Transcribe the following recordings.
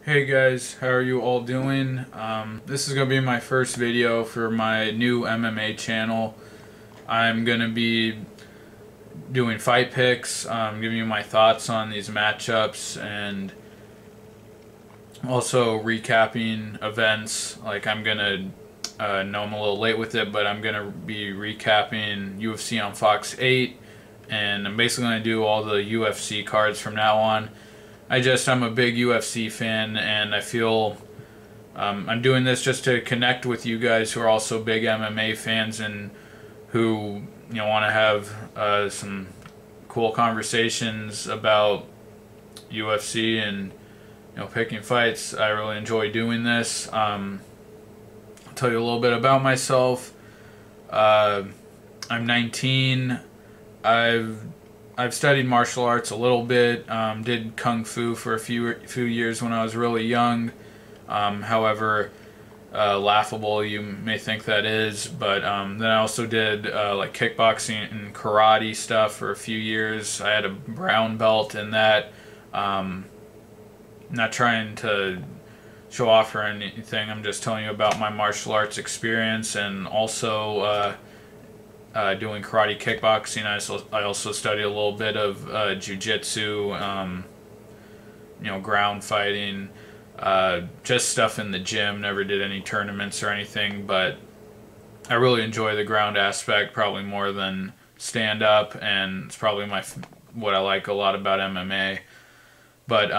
Hey guys, how are you all doing? This is going to be my first video for my new MMA channel. I'm going to be doing fight picks, giving you my thoughts on these matchups, and also recapping events. Like I'm going to, know I'm a little late with it, but I'm going to be recapping UFC on Fox 8, and I'm basically going to do all the UFC cards from now on. I'm a big UFC fan, and I feel I'm doing this just to connect with you guys who are also big MMA fans and who want to have some cool conversations about UFC and picking fights. I really enjoy doing this. I'll tell you a little bit about myself. I'm 19. I've studied martial arts a little bit, did Kung Fu for a few years when I was really young. However laughable you may think that is, but then I also did like kickboxing and karate stuff for a few years. I had a brown belt in that. Not trying to show off or anything, I'm just telling you about my martial arts experience, and also doing karate, kickboxing. I also studied a little bit of jiu-jitsu, ground fighting, just stuff in the gym. Never did any tournaments or anything, but I really enjoy the ground aspect probably more than stand-up, and it's probably what I like a lot about MMA. But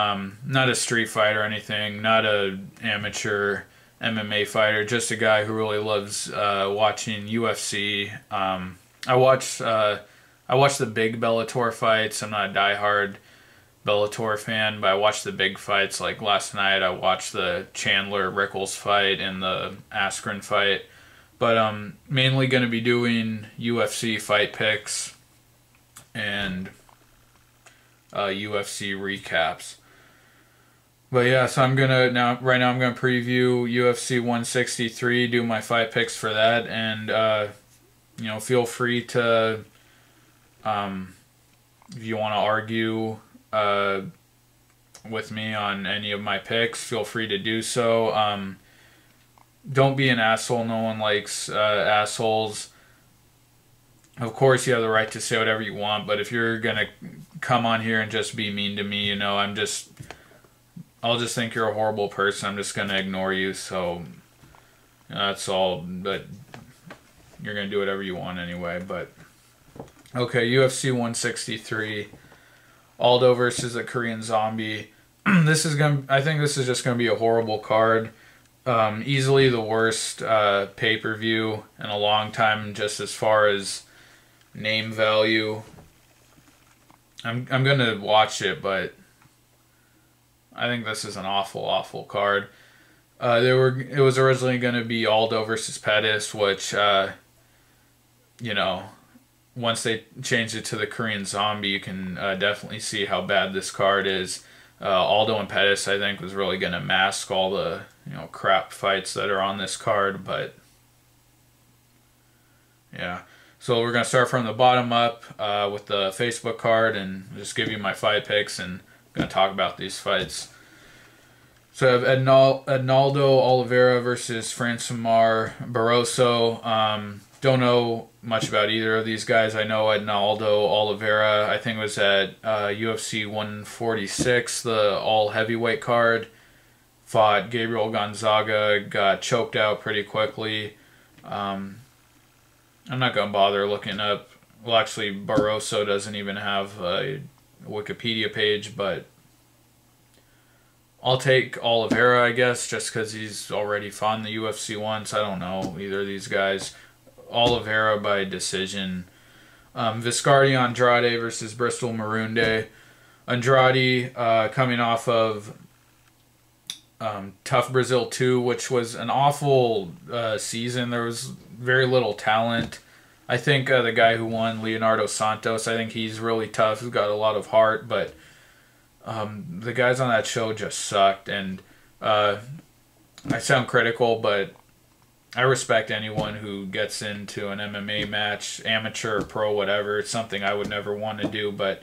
not a street fighter or anything, not a amateur MMA fighter, just a guy who really loves watching UFC. I watch the big Bellator fights. I'm not a diehard Bellator fan, but I watch the big fights. Like last night, I watched the Chandler Rickles fight and the Askren fight. But I'm mainly going to be doing UFC fight picks and UFC recaps. But yeah, so right now I'm gonna preview UFC 163, do my fight picks for that, and feel free to, if you want to argue with me on any of my picks, feel free to do so. Don't be an asshole. No one likes assholes. Of course, you have the right to say whatever you want, but if you're gonna come on here and just be mean to me, I'll just think you're a horrible person. I'm just going to ignore you, so that's all. But you're going to do whatever you want anyway. But okay, UFC 163, Aldo versus a Korean Zombie. I think this is just going to be a horrible card. Easily the worst pay-per-view in a long time, just as far as name value. I'm going to watch it, but I think this is an awful, awful card. It was originally going to be Aldo versus Pettis, which, once they changed it to the Korean Zombie, you can definitely see how bad this card is. Aldo and Pettis, I think, was really going to mask all the, crap fights that are on this card, but yeah. So we're going to start from the bottom up with the Facebook card and just give you my fight picks, and going to talk about these fights. So I have Ednaldo Oliveira versus Francimar Barroso. Don't know much about either of these guys. I know Ednaldo Oliveira, I think it was at UFC 146, the all heavyweight card. Fought Gabriel Gonzaga, got choked out pretty quickly. I'm not going to bother looking up. Well, actually, Barroso doesn't even have a Wikipedia page, but I'll take Oliveira, I guess, just because he's already fought in the UFC once. I don't know either of these guys. Oliveira by decision. Viscardi Andrade versus Bristol Marunde. Andrade coming off of Tough Brazil 2, which was an awful season. There was very little talent. I think the guy who won, Leonardo Santos, I think he's really tough. He's got a lot of heart, but the guys on that show just sucked. And I sound critical, but I respect anyone who gets into an MMA match, amateur or pro, whatever. It's something I would never want to do, but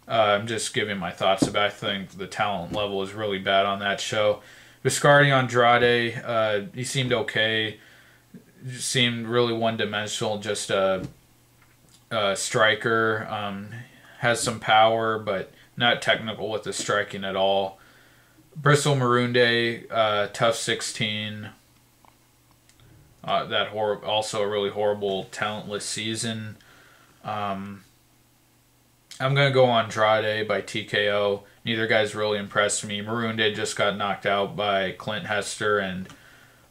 I'm just giving my thoughts about it. I think the talent level is really bad on that show. Viscardi Andrade, he seemed okay. Just seemed really one-dimensional, just a striker. Has some power, but not technical with the striking at all. Bristol Marunde, tough 16. Also a really horrible, talentless season. I'm going to go Andrade by TKO. Neither guy's really impressed me. Marunde just got knocked out by Clint Hester, and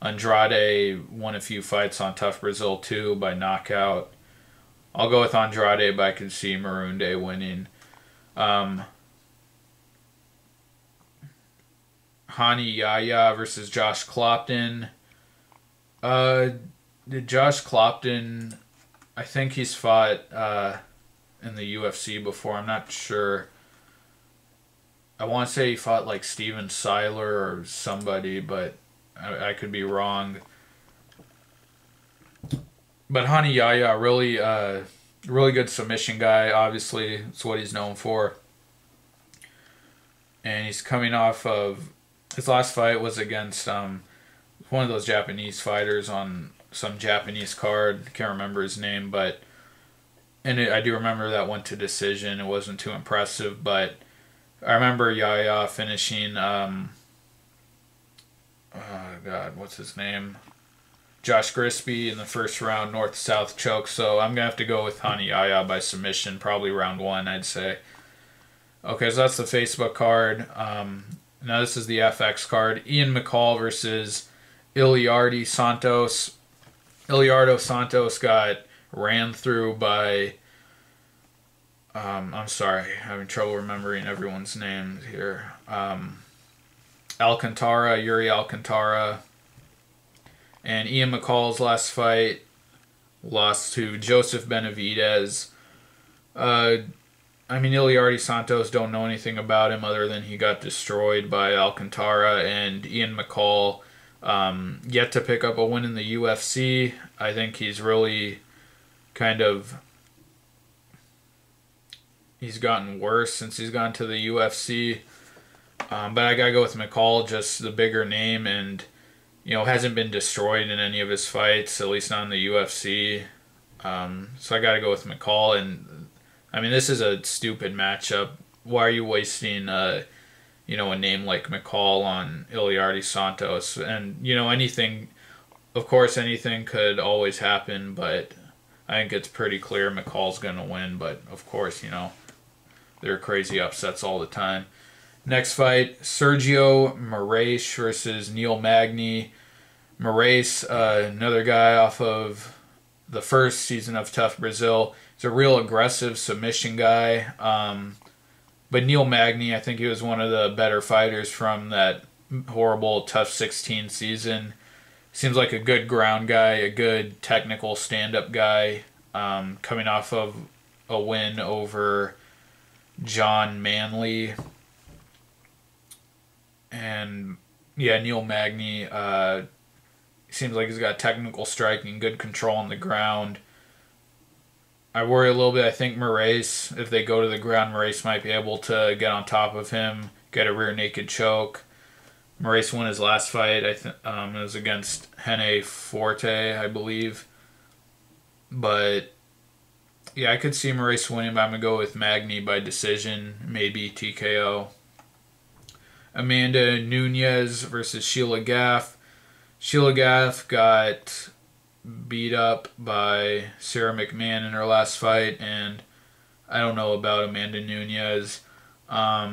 Andrade won a few fights on Tough Brazil too by knockout. I'll go with Andrade, but I can see Marunde winning. Hani Yahya versus Josh Clopton. Did Josh Clopton... I think he's fought in the UFC before. I'm not sure. I want to say he fought like Steven Seiler or somebody, but I could be wrong. But Hani Yahya, really good submission guy. Obviously, it's what he's known for. And he's coming off of... His last fight was against one of those Japanese fighters on some Japanese card. Can't remember his name, but... I do remember that went to decision. It wasn't too impressive, but I remember Yahya finishing... oh, God, what's his name? Josh Grisby in the first round, north-south choke. So I'm going to have to go with Hani Yahya by submission, probably round 1, I'd say. Okay, so that's the Facebook card. Now this is the FX card. Ian McCall versus Iliardo Santos. Iliardo Santos got ran through by... I'm sorry, having trouble remembering everyone's names here. Alcantara, Yuri Alcantara. And Ian McCall's last fight lost to Joseph Benavidez. Iliardo Santos, don't know anything about him other than he got destroyed by Alcantara. And Ian McCall, yet to pick up a win in the UFC. I think he's really he's gotten worse since he's gone to the UFC. But I gotta go with McCall, just the bigger name, and hasn't been destroyed in any of his fights, at least not in the UFC. So I gotta go with McCall. And this is a stupid matchup. Why are you wasting a name like McCall on Iliardo Santos? And anything, of course, anything could always happen, but I think it's pretty clear McCall's gonna win. But of course, there are crazy upsets all the time. Next fight, Sergio Moraes versus Neil Magny. Moraes, another guy off of the first season of Tough Brazil. He's a real aggressive submission guy. But Neil Magny, I think he was one of the better fighters from that horrible Tough 16 season. Seems like a good ground guy, a good technical stand-up guy. Coming off of a win over John Manley. And yeah, Neil Magny seems like he's got technical striking, good control on the ground. I worry a little bit. I think Moraes, if they go to the ground, Moraes might be able to get on top of him, get a rear naked choke. Moraes won his last fight. It was against Hene Forte, I believe. But yeah, I could see Moraes winning, but I'm going to go with Magny by decision, maybe TKO. Amanda Nunes versus Sheila Gaff. Sheila Gaff got beat up by Sarah McMahon in her last fight, and I don't know about Amanda Nunes. I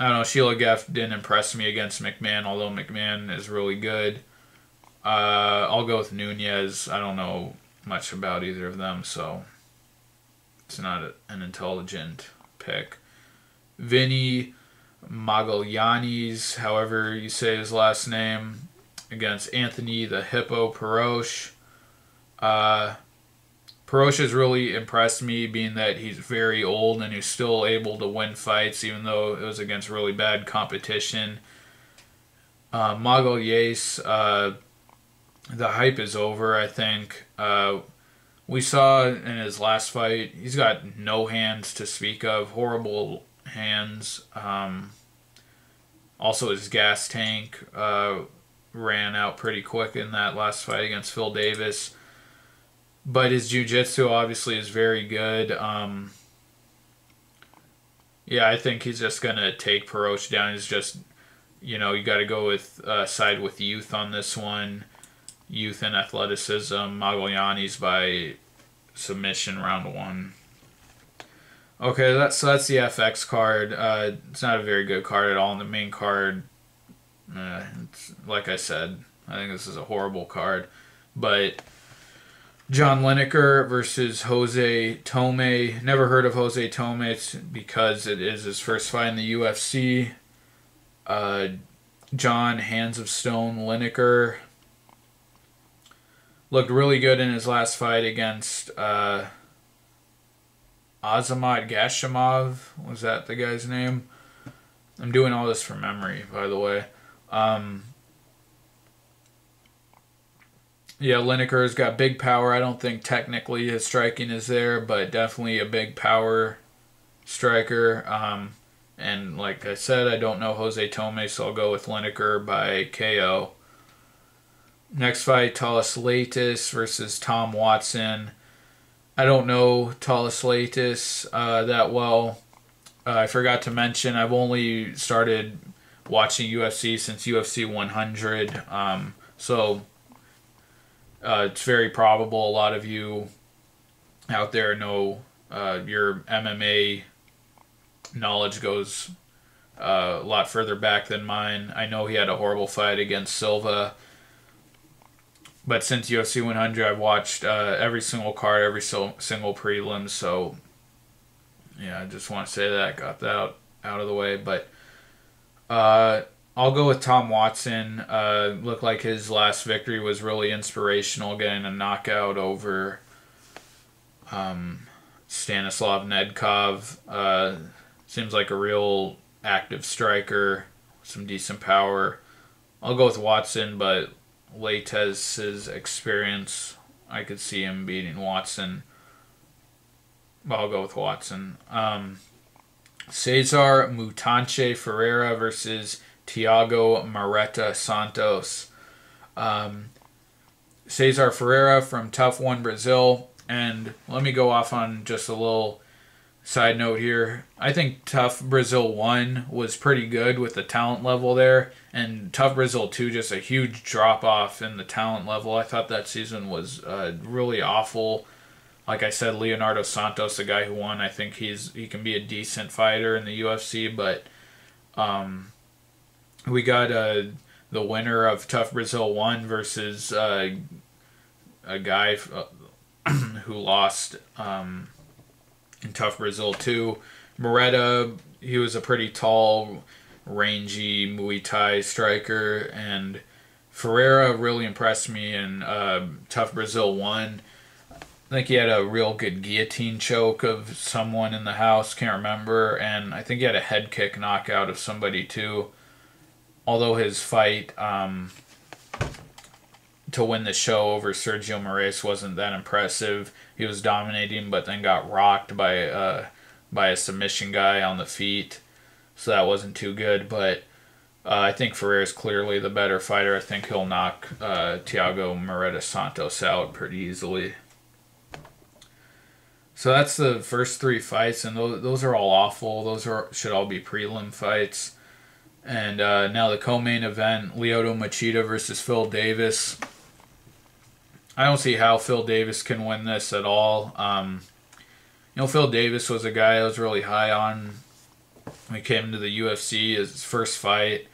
don't know, Sheila Gaff didn't impress me against McMahon, although McMahon is really good. I'll go with Nunes. I don't know much about either of them, so it's not an intelligent pick. Vinny Magallanes, however you say his last name, against Anthony the Hippo Peroche. Peroche has really impressed me, being that he's very old and he's still able to win fights, even though it was against really bad competition. Magallanes, the hype is over, I think. We saw in his last fight, he's got no hands to speak of, horrible hands. Also, his gas tank ran out pretty quick in that last fight against Phil Davis. But his jiu-jitsu obviously is very good. Yeah, I think he's just going to take Perosh down. He's just, you got to go with side with youth on this one. Youth and athleticism. Magalhães by submission round 1. Okay, that's the FX card. It's not a very good card at all. In the main card, it's, like I said, I think this is a horrible card. But John Lineker versus Jose Tome. Never heard of Jose Tome because it is his first fight in the UFC. John Hands of Stone Lineker looked really good in his last fight against Azamat Gashimov. Was that the guy's name? I'm doing all this from memory, by the way. Yeah, Lineker's got big power. I don't think technically his striking is there, but definitely a big power striker. And like I said, I don't know Jose Tome, so I'll go with Lineker by KO. Next fight, Talis Latis versus Tom Watson. I don't know Talis Latis that well. I forgot to mention, I've only started watching UFC since UFC 100. So it's very probable a lot of you out there know your MMA knowledge goes a lot further back than mine. I know he had a horrible fight against Silva. But since UFC 100, I've watched every single card, every single prelim. So, yeah, I just want to say that. Got that out of the way. But I'll go with Tom Watson. Looked like his last victory was really inspirational, getting a knockout over Stanislav Nedkov. Seems like a real active striker, some decent power. I'll go with Watson, but Latez's experience, I could see him beating Watson. I'll go with Watson. Cesar Mutanche Ferreira versus Thiago Marreta Santos. Cesar Ferreira from Tough One Brazil. And let me go off on just a little side note here. I think Tough Brazil 1 was pretty good with the talent level there. And Tough Brazil 2, just a huge drop-off in the talent level. I thought that season was really awful. Like I said, Leonardo Santos, the guy who won, I think he can be a decent fighter in the UFC. But we got the winner of Tough Brazil 1 versus a guy who lost in Tough Brazil 2. Moretta, he was a pretty tall, rangy Muay Thai striker, and Ferreira really impressed me in Tough Brazil 1. I think he had a real good guillotine choke of someone in the house, can't remember, and I think he had a head kick knockout of somebody too. Although his fight to win the show over Sergio Moraes wasn't that impressive. He was dominating, but then got rocked by a submission guy on the feet, so that wasn't too good. But I think Ferreira's clearly the better fighter. I think he'll knock Thiago Marreta Santos out pretty easily. So that's the first 3 fights, and those are all awful. Should all be prelim fights. And now the co-main event, Lyoto Machida versus Phil Davis. I don't see how Phil Davis can win this at all. Phil Davis was a guy I was really high on when he came into the UFC. His first fight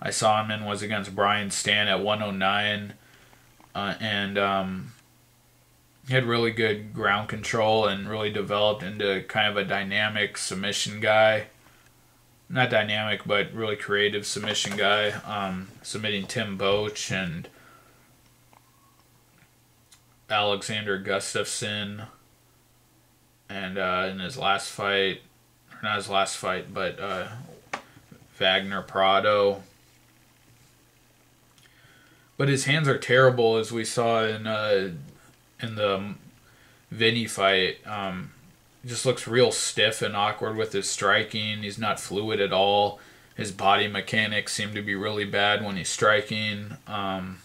I saw him in was against Brian Stan at 109. And he had really good ground control and really developed into kind of a dynamic submission guy. Not dynamic, but really creative submission guy. Submitting Tim Boach and Alexander Gustafsson. And in his last fight, or not his last fight, but Wagner Prado. But his hands are terrible, as we saw in the Vinny fight. He just looks real stiff and awkward with his striking. He's not fluid at all. His body mechanics seem to be really bad when he's striking. You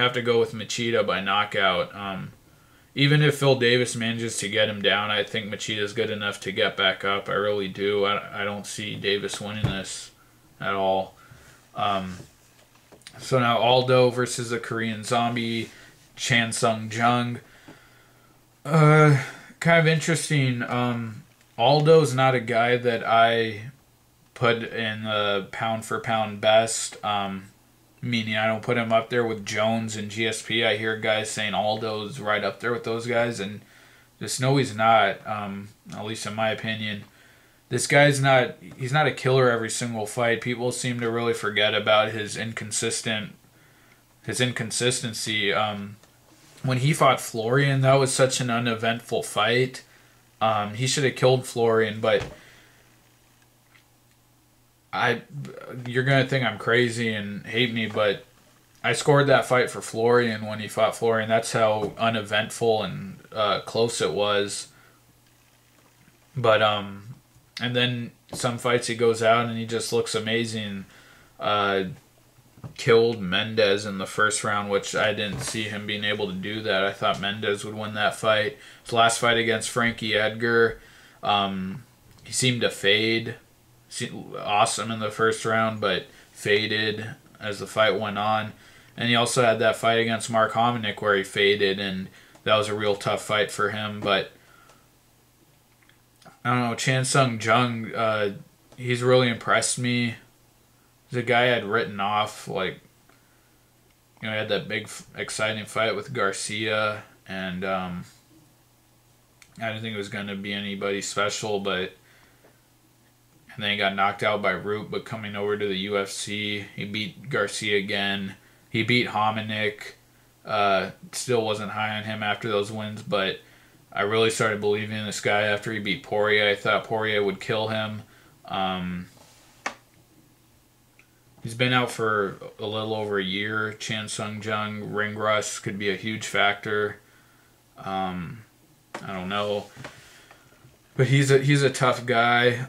have to go with Machida by knockout. Even if Phil Davis manages to get him down, I think Machida's good enough to get back up. I really do. I don't see Davis winning this at all. So now Aldo versus the Korean Zombie, Chan Sung Jung. Kind of interesting. Aldo's not a guy that I put in the pound for pound best. Meaning I don't put him up there with Jones and GSP. I hear guys saying Aldo's right up there with those guys, and just no, he's not. At least in my opinion, this guy's not. He's not a killer every single fight. People seem to really forget about his inconsistency. When he fought Florian, that was such an uneventful fight. He should have killed Florian, but you're going to think I'm crazy and hate me, but I scored that fight for Florian when he fought Florian. That's how uneventful and close it was. But, and then some fights he goes out and he just looks amazing. Killed Mendez in the first round, which I didn't see him being able to do that. I thought Mendez would win that fight. His last fight against Frankie Edgar, he seemed to fade. Awesome in the first round, but faded as the fight went on. And he also had that fight against Mark Hominick where he faded, and that was a real tough fight for him. But I don't know, Chan Sung Jung, he's really impressed me. He's a guy I had written off, like, he had that big exciting fight with Garcia, and I didn't think it was going to be anybody special, but and then he got knocked out by Root, but coming over to the UFC, he beat Garcia again. He beat Hominick. Still wasn't high on him after those wins, but I really started believing in this guy after he beat Poirier. I thought Poirier would kill him. He's been out for a little over a year. Chan Sung Jung, ring rust could be a huge factor. I don't know. But he's a tough guy.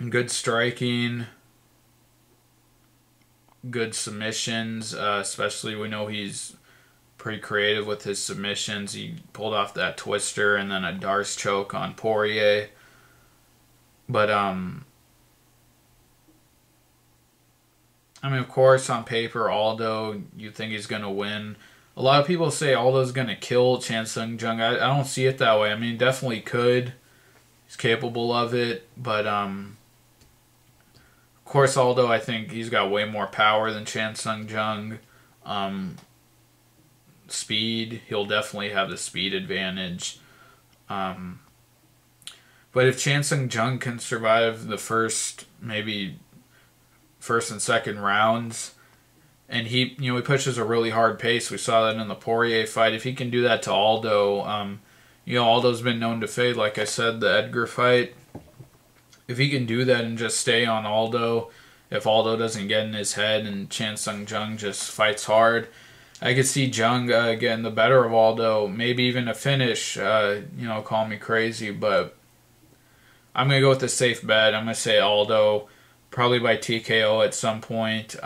Good striking, good submissions, especially we know he's pretty creative with his submissions. He pulled off that twister and then a Darce choke on Poirier. But, I mean, of course, on paper, Aldo, you think he's going to win. A lot of people say Aldo's going to kill Chan Sung Jung. I don't see it that way. I mean, definitely could. He's capable of it, but, of course, Aldo, I think he's got way more power than Chan Sung Jung. Speed, he'll definitely have the speed advantage. But if Chan Sung Jung can survive the first and second rounds, and he pushes a really hard pace. We saw that in the Poirier fight. If he can do that to Aldo, Aldo's been known to fade. Like I said, the Edgar fight. If he can do that and just stay on Aldo, if Aldo doesn't get in his head and Chan Sung Jung just fights hard, I could see Jung getting the better of Aldo, maybe even a finish. Call me crazy, but I'm going to go with the safe bet. I'm going to say Aldo, probably by TKO at some point.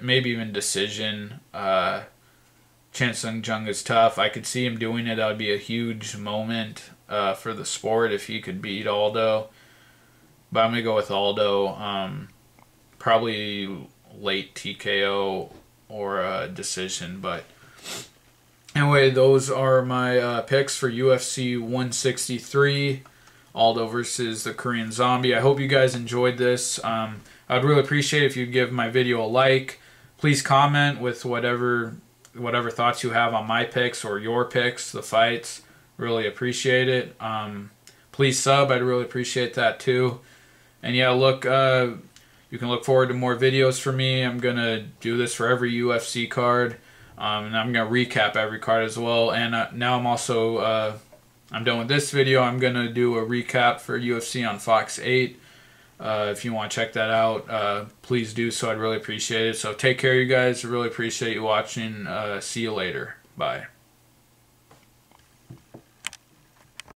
Maybe even decision. Chan Sung Jung is tough. I could see him doing it. That would be a huge moment for the sport if he could beat Aldo. But I'm going to go with Aldo. Probably late TKO or a decision. But anyway, those are my picks for UFC 163. Aldo versus the Korean Zombie. I hope you guys enjoyed this. I'd really appreciate it if you give my video a like. Please comment with whatever thoughts you have on my picks or your picks, the fights. Really appreciate it. Please sub. I'd really appreciate that too. And yeah, look, you can look forward to more videos from me. I'm going to do this for every UFC card. And I'm going to recap every card as well. And now I'm also, I'm done with this video. I'm going to do a recap for UFC on Fox 8. If you want to check that out, please do so. I'd really appreciate it. So take care, you guys. I really appreciate you watching. See you later. Bye.